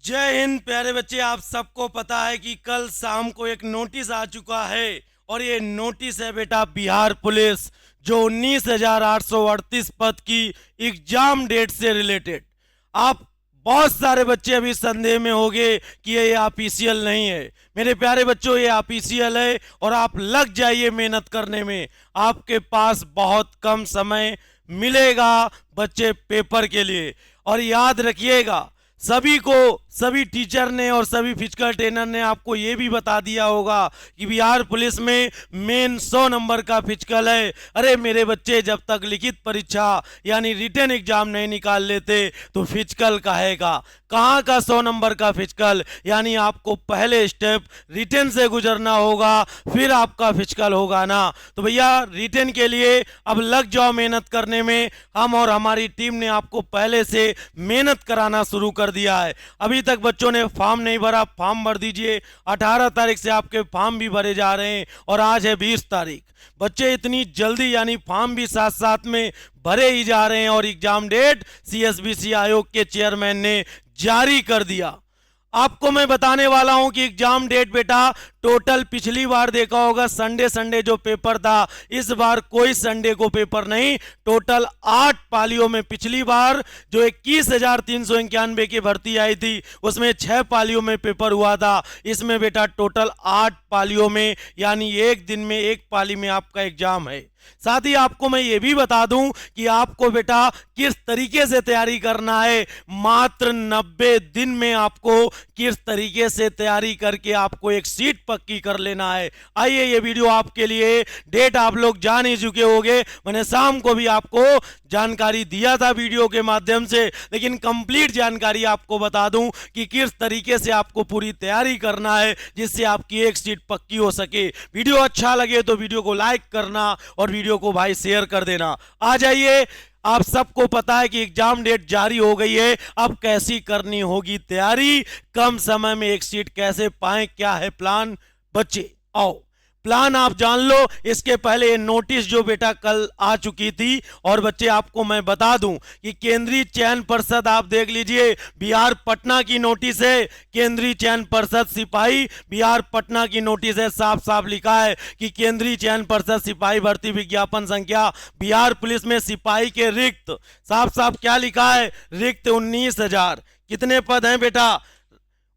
जय हिंद प्यारे बच्चे। आप सबको पता है कि कल शाम को एक नोटिस आ चुका है और ये नोटिस है बेटा बिहार पुलिस जो 19,838 पद की एग्जाम डेट से रिलेटेड। आप बहुत सारे बच्चे अभी संदेह में होंगे कि ये ऑफिशियल नहीं है। मेरे प्यारे बच्चों, ये ऑफिशियल है और आप लग जाइए मेहनत करने में। आपके पास बहुत कम समय मिलेगा बच्चे पेपर के लिए। और याद रखिएगा, सभी टीचर ने और सभी फिजिकल ट्रेनर ने आपको ये भी बता दिया होगा कि बिहार पुलिस में मेन 100 नंबर का फिजिकल है। अरे मेरे बच्चे, जब तक लिखित परीक्षा यानी रिटन एग्जाम नहीं निकाल लेते तो फिजिकल कहेगा कहाँ का 100 नंबर का फिजिकल। यानी आपको पहले स्टेप रिटन से गुजरना होगा, फिर आपका फिजिकल होगा ना। तो भैया रिटन के लिए अब लग जाओ मेहनत करने में। हम और हमारी टीम ने आपको पहले से मेहनत कराना शुरू कर दिया है। अभी तक बच्चों ने फॉर्म नहीं भरा, फॉर्म भर दीजिए। 18 तारीख से आपके फॉर्म भी भरे जा रहे हैं और आज है 20 तारीख। बच्चे इतनी जल्दी यानी फॉर्म भी साथ साथ में भरे ही जा रहे हैं और एग्जाम डेट सीएसबीसी आयोग के चेयरमैन ने जारी कर दिया। आपको मैं बताने वाला हूं कि एग्जाम डेट बेटा टोटल पिछली बार देखा होगा संडे जो पेपर था, इस बार कोई संडे को पेपर नहीं। टोटल 8 पालियों में पिछली बार जो 21,391 की भर्ती आई थी उसमें 6 पालियों में पेपर हुआ था। इसमें बेटा टोटल 8 पालियों में यानी एक दिन में एक पाली में आपका एग्जाम है। साथ ही आपको मैं ये भी बता दूं कि आपको बेटा किस तरीके से तैयारी करना है। मात्र 90 दिन में आपको किस तरीके से तैयारी करके आपको एक सीट पक्की कर लेना है। आइए, ये वीडियो आपके लिए। डेट आप लोग जान ही चुके होंगे, मैंने शाम को भी आपको जानकारी दिया था वीडियो के माध्यम से, लेकिन कंप्लीट जानकारी आपको बता दूं कि किस तरीके से आपको पूरी तैयारी करना है जिससे आपकी एक सीट पक्की हो सके। वीडियो अच्छा लगे तो वीडियो को लाइक करना और वीडियो को भाई शेयर कर देना। आ जाइए, आप सबको पता है कि एग्जाम डेट जारी हो गई है। अब कैसी करनी होगी तैयारी, कम समय में एक सीट कैसे पाएं, क्या है प्लान। बच्चे आओ, प्लान आप जान लो। इसके पहले ये नोटिस जो बेटा कल आ चुकी थी, और बच्चे आपको मैं बता दूं कि केंद्रीय चयन पर्षद, आप देख लीजिए, बिहार पटना की नोटिस है। केंद्रीय चयन पर्षद सिपाही बिहार पटना की नोटिस है। साफ साफ लिखा है कि केंद्रीय चयन पर्षद सिपाही भर्ती विज्ञापन संख्या बिहार पुलिस में सिपाही के रिक्त, साफ साफ क्या लिखा है, रिक्त 19,000। कितने पद हैं बेटा?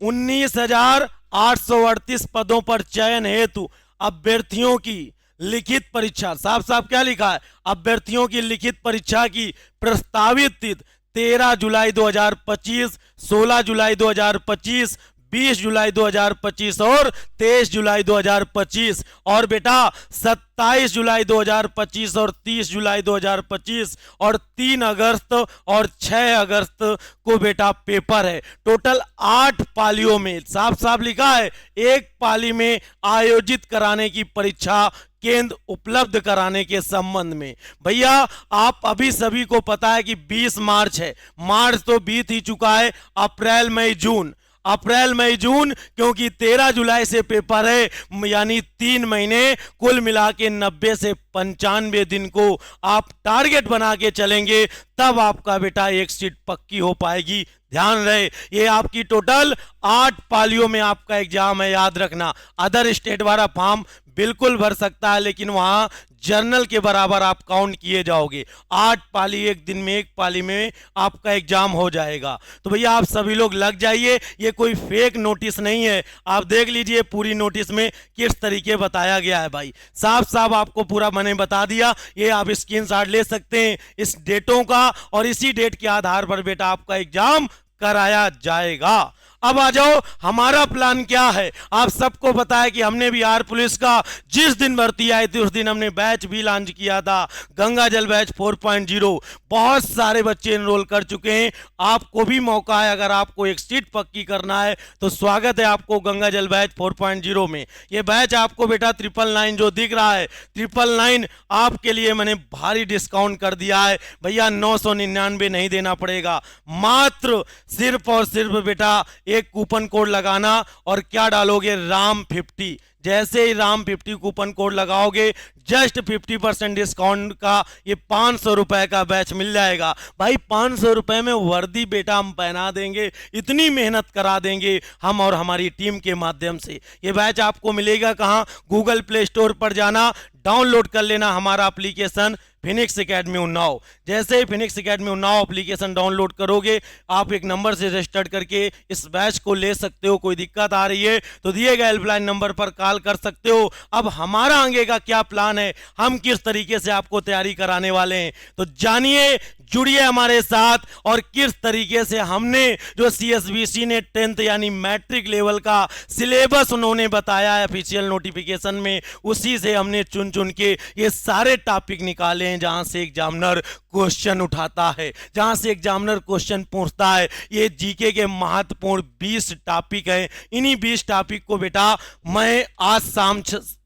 19,838 पदों पर चयन हेतु अभ्यर्थियों की लिखित परीक्षा, साफ साफ क्या लिखा है, अभ्यर्थियों की लिखित परीक्षा की प्रस्तावित तिथि 13 जुलाई 2025, 16 जुलाई 2025, 20 जुलाई 2025 और 23 जुलाई 2025, और बेटा 27 जुलाई 2025 और 30 जुलाई 2025 और 3 अगस्त और 6 अगस्त को बेटा पेपर है। टोटल 8 पालियों में साफ साफ लिखा है, एक पाली में आयोजित कराने की परीक्षा केंद्र उपलब्ध कराने के संबंध में। भैया आप अभी सभी को पता है कि 20 मार्च है, मार्च तो बीत ही चुका है। अप्रैल मई जून, अप्रैल मई जून, क्योंकि 13 जुलाई से पेपर है, यानी 3 महीने कुल मिला के 90 से 95 दिन को आप टारगेट बना के चलेंगे, तब आपका बेटा एक सीट पक्की हो पाएगी। ध्यान रहे, ये आपकी टोटल 8 पालियों में आपका एग्जाम है, याद रखना। अदर स्टेट वाला फॉर्म बिल्कुल भर सकता है, लेकिन वहां जर्नल के बराबर आप काउंट किए जाओगे। 8 पाली, एक दिन में एक पाली में आपका एग्जाम हो जाएगा। तो भैया आप सभी लोग लग जाइए, ये कोई फेक नोटिस नहीं है। आप देख लीजिए पूरी नोटिस में किस तरीके बताया गया है। भाई साफ साफ आपको पूरा मैंने बता दिया। ये आप स्क्रीनशॉट ले सकते हैं इस डेटों का, और इसी डेट के आधार पर बेटा आपका एग्जाम कराया जाएगा। अब आ जाओ, हमारा प्लान क्या है। आप सबको पता है कि हमने बिहार पुलिस का जिस दिन भर्ती आई थी उस दिन हमने बैच भी लॉन्च किया था, गंगा जल बैच 4.0। बहुत सारे बच्चे एनरोल कर चुके हैं। आपको भी मौका है, अगर आपको एक सीट पक्की करना है तो स्वागत है आपको गंगा जल बैच 4.0 में। ये बैच आपको बेटा 999 जो दिख रहा है, 999 आपके लिए मैंने भारी डिस्काउंट कर दिया है। भैया 999 नहीं देना पड़ेगा, मात्र सिर्फ और सिर्फ बेटा एक कूपन कोड लगाना, और क्या डालोगे, राम 50। जैसे ही राम 50 कूपन कोड लगाओगे जस्ट 50% डिस्काउंट का ये 500 रुपए का बैच मिल जाएगा। भाई 500 रुपए में वर्दी बेटा हम पहना देंगे, इतनी मेहनत करा देंगे हम और हमारी टीम के माध्यम से। ये बैच आपको मिलेगा कहाँ? गूगल प्ले स्टोर पर जाना, डाउनलोड कर लेना हमारा एप्लीकेशन फिनिक्स एकेडमी उन्नाव। जैसे ही Phoenix academy Unnao application download करोगे आप एक नंबर से रजिस्टर करके इस बैच को ले सकते हो। कोई दिक्कत आ रही है तो दिए गए हेल्पलाइन नंबर पर कॉल कर सकते हो। अब हमारा आगे का क्या प्लान है, हम किस तरीके से आपको तैयारी कराने वाले हैं, तो जानिए, जुड़िए हमारे साथ। और किस तरीके से हमने जो CSBC ने 10th यानी मैट्रिक लेवल का सिलेबस उन्होंने बताया है ऑफिशियल नोटिफिकेशन में, उसी से हमने चुन चुन के ये सारे टॉपिक निकाले हैं जहां से एग्जामिनर क्वेश्चन उठाता है, जहां से एग्जामिनर क्वेश्चन पूछता है। ये जीके के महत्वपूर्ण 20 टॉपिक हैं। इन्हीं 20 टॉपिक को बेटा मैं आज शाम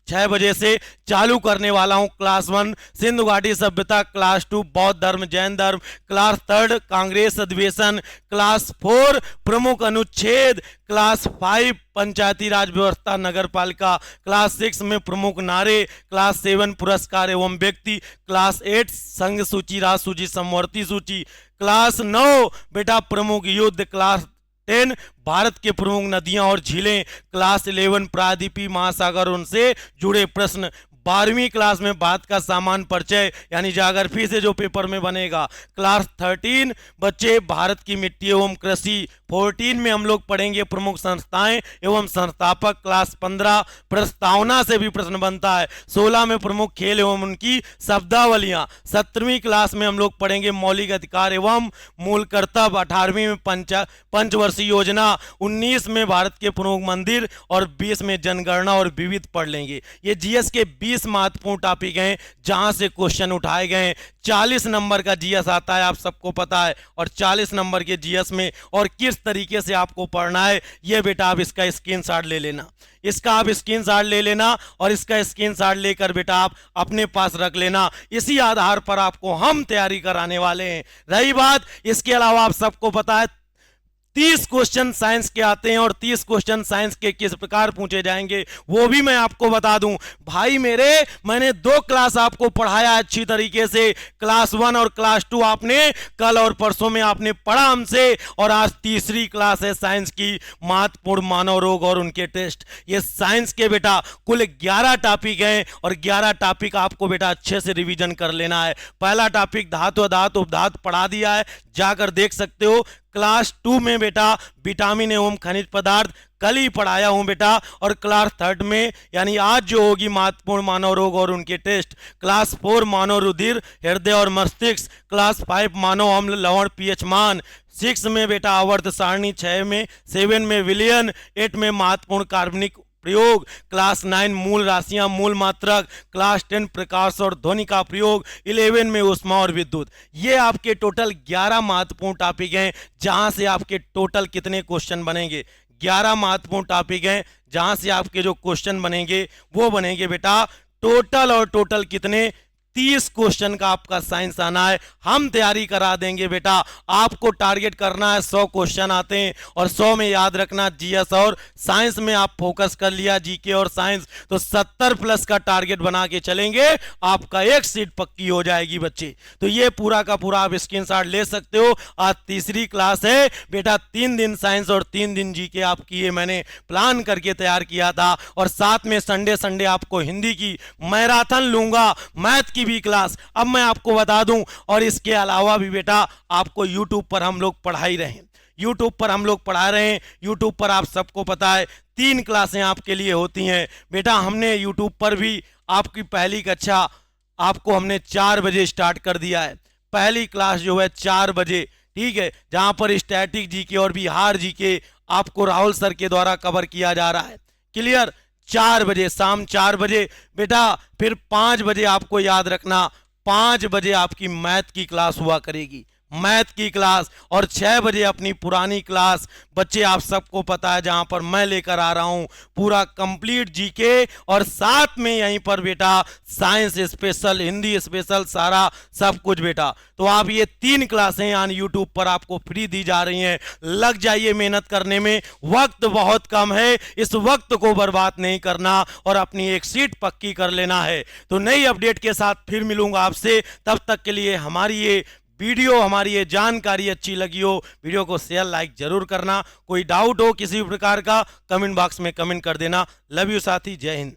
6 बजे से चालू करने वाला हूं। क्लास 1 सिंधु घाटी सभ्यता, क्लास 2 बौद्ध धर्म जैन धर्म, क्लास 3 कांग्रेस अधिवेशन, क्लास 4 प्रमुख अनुच्छेद, क्लास 5 पंचायती राज व्यवस्था नगर पालिका, क्लास 6 में प्रमुख नारे, क्लास 7 पुरस्कार एवं व्यक्ति, क्लास 8 संघ सूची राज सूची समवर्ती सूची, क्लास 9 बेटा प्रमुख युद्ध, क्लास 10 भारत के प्रमुख नदियां और झीलें, क्लास 11 प्रायद्वीपीय महासागर उनसे जुड़े प्रश्न, 12वीं क्लास में भारत का सामान्य परिचय यानी ज्योग्राफी से जो पेपर में बनेगा, क्लास 13 बच्चे भारत की मिट्टी एवं कृषि, 14 में हम लोग पढ़ेंगे प्रमुख संस्थाएं एवं संस्थापक, क्लास 15 प्रस्तावना से भी प्रश्न बनता है, 16 में प्रमुख खेल एवं उनकी शब्दावलियां, 17वीं क्लास में हम लोग पढ़ेंगे मौलिक अधिकार एवं मूल कर्तव्य, 18वीं में पंचवर्षीय योजना, 19 में भारत के प्रमुख मंदिर और 20 में जनगणना और विविध पढ़ लेंगे। ये जीएस के 20 महत्वपूर्ण टॉपिक हैं जहां से क्वेश्चन उठाए गए हैं। 40 नंबर का जीएस आता है, आप सबको पता है, और 40 नंबर के जीएस में और किस तरीके से आपको पढ़ना है ये बेटा आप इसका स्क्रीनशॉट ले लेना, इसका आप स्क्रीनशॉट ले लेना और इसका स्क्रीनशॉट लेकर बेटा आप अपने पास रख लेना। इसी आधार पर आपको हम तैयारी कराने वाले हैं। रही बात, इसके अलावा आप सबको पता है 30 क्वेश्चन साइंस के आते हैं और 30 क्वेश्चन साइंस के किस प्रकार पूछे जाएंगे वो भी मैं आपको बता दूं। भाई मेरे, मैंने 2 क्लास आपको पढ़ाया अच्छी तरीके से, क्लास 1 और क्लास 2 आपने कल और परसों में आपने पढ़ा हमसे, और आज तीसरी क्लास है साइंस की, महत्वपूर्ण मानव रोग और उनके टेस्ट। ये साइंस के बेटा कुल 11 टॉपिक हैं और 11 टॉपिक आपको बेटा अच्छे से रिवीजन कर लेना है। पहला टॉपिक धातु अधातु उपधातु पढ़ा दिया है, जाकर देख सकते हो। क्लास 2 में बेटा विटामिन एवं खनिज पदार्थ कल ही पढ़ाया हूं बेटा, और क्लास 3 में यानी आज जो होगी महत्वपूर्ण मानव रोग और उनके टेस्ट। क्लास 4 मानव रुधिर हृदय और मस्तिष्क, क्लास 5 मानव अम्ल लवण पीएच मान, 6 में बेटा आवर्त सारणी, 7 में विलयन, 8 में महत्वपूर्ण कार्बनिक प्रयोग, क्लास 9 मूल राशियां मूल मात्रक, क्लास 10 प्रकाश और ध्वनि का प्रयोग, 11 में ऊष्मा और विद्युत। ये आपके टोटल 11 महत्वपूर्ण टॉपिक हैं जहां से आपके टोटल कितने क्वेश्चन बनेंगे। 11 महत्वपूर्ण टॉपिक हैं जहां से आपके जो क्वेश्चन बनेंगे वो बनेंगे बेटा टोटल, और टोटल कितने 30 क्वेश्चन का आपका साइंस आना है। हम तैयारी करा देंगे बेटा, आपको टारगेट करना है 100 क्वेश्चन आते हैं और 100 में याद रखना जीएस और साइंस में आप फोकस कर लिया जीके और साइंस तो 70 प्लस का टारगेट बना के चलेंगे, आपका एक सीट पक्की हो जाएगी बच्चे। तो ये पूरा का पूरा आप स्क्रीनशॉट ले सकते हो। आज तीसरी क्लास है बेटा, 3 दिन साइंस और 3 दिन जीके आपकी ये मैंने प्लान करके तैयार किया था, और साथ में संडे आपको हिंदी की मैराथन लूंगा, मैथ की भी क्लास अब मैं आपको बता दूं। और इसके अलावा भी बेटा आपको YouTube पर हम लोग पढ़ा ही रहे हैं, YouTube पर हम लोग पढ़ा रहे हैं। YouTube पर आप सबको पता है 3 क्लासें आपके लिए होती हैं बेटा। हमने YouTube पर भी आपकी पहली कक्षा आपको हमने 4 बजे स्टार्ट कर दिया है। पहली क्लास जो है 4 बजे, ठीक है, जहां पर स्टैटिक जीके और बिहार जीके आपको राहुल सर के द्वारा कवर किया जा रहा है। क्लियर? 4 बजे, शाम 4 बजे बेटा। फिर 5 बजे आपको याद रखना 5 बजे आपकी मैथ की क्लास हुआ करेगी। मैथ की क्लास और 6 बजे अपनी पुरानी क्लास बच्चे आप सबको पता है जहां पर मैं लेकर आ रहा हूं पूरा कंप्लीट जीके और साथ में यहीं पर बेटा साइंस स्पेशल, हिंदी स्पेशल, सारा सब कुछ बेटा। तो आप ये 3 क्लासें यान यूट्यूब पर आपको फ्री दी जा रही हैं। लग जाइए मेहनत करने में, वक्त बहुत कम है, इस वक्त को बर्बाद नहीं करना और अपनी एक सीट पक्की कर लेना है। तो नई अपडेट के साथ फिर मिलूंगा आपसे, तब तक के लिए हमारी ये वीडियो, हमारी ये जानकारी अच्छी लगी हो, वीडियो को शेयर लाइक जरूर करना। कोई डाउट हो किसी भी प्रकार का कमेंट बॉक्स में कमेंट कर देना। लव यू साथी, जय हिंद।